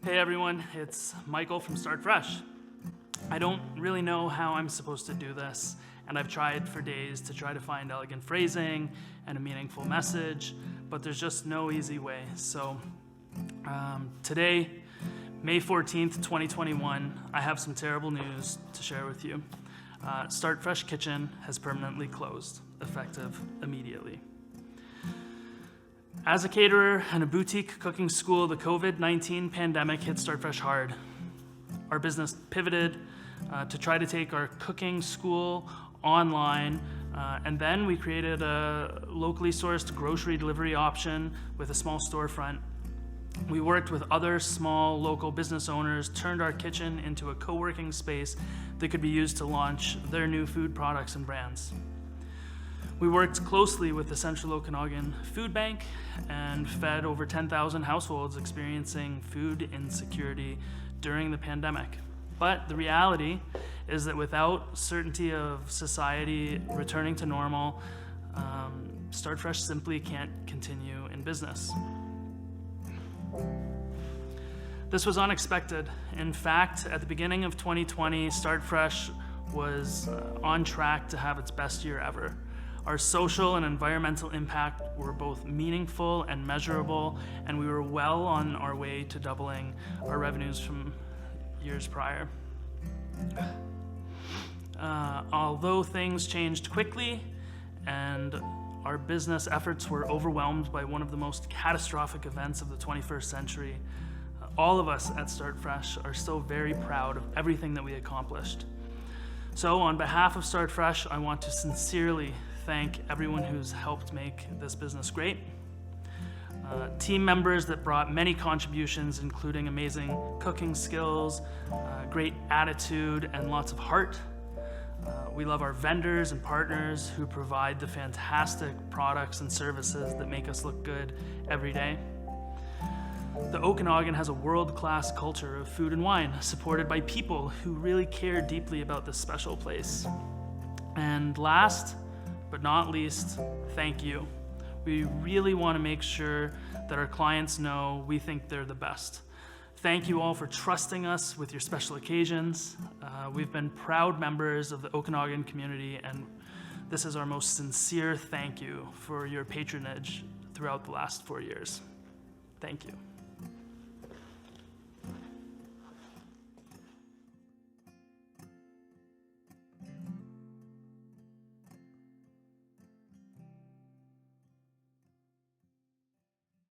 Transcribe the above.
Hey everyone, it's Michael from Start Fresh. I don't really know how I'm supposed to do this, and I've tried for days to try to find elegant phrasing and a meaningful message, but there's just no easy way. So today, May 14th, 2021, I have some terrible news to share with you. Start Fresh Kitchen has permanently closed, effective immediately. As a caterer and a boutique cooking school, the COVID-19 pandemic hit Start Fresh hard. Our business pivoted to try to take our cooking school online, and then we created a locally sourced grocery delivery option with a small storefront. We worked with other small local business owners, turned our kitchen into a co-working space that could be used to launch their new food products and brands. We worked closely with the Central Okanagan Food Bank and fed over 10,000 households experiencing food insecurity during the pandemic. But the reality is that without certainty of society returning to normal, Start Fresh simply can't continue in business. This was unexpected. In fact, at the beginning of 2020, Start Fresh was on track to have its best year ever. Our social and environmental impact were both meaningful and measurable, and we were well on our way to doubling our revenues from years prior. Although things changed quickly and our business efforts were overwhelmed by one of the most catastrophic events of the 21st century, all of us at Start Fresh are still very proud of everything that we accomplished. So on behalf of Start Fresh, I want to sincerely thank everyone who's helped make this business great. Team members that brought many contributions, including amazing cooking skills, great attitude, and lots of heart. We love our vendors and partners who provide the fantastic products and services that make us look good every day. The Okanagan has a world-class culture of food and wine, supported by people who really care deeply about this special place. And last but not least, thank you. We really want to make sure that our clients know we think they're the best. Thank you all for trusting us with your special occasions. We've been proud members of the Okanagan community, and this is our most sincere thank you for your patronage throughout the last 4 years. Thank you.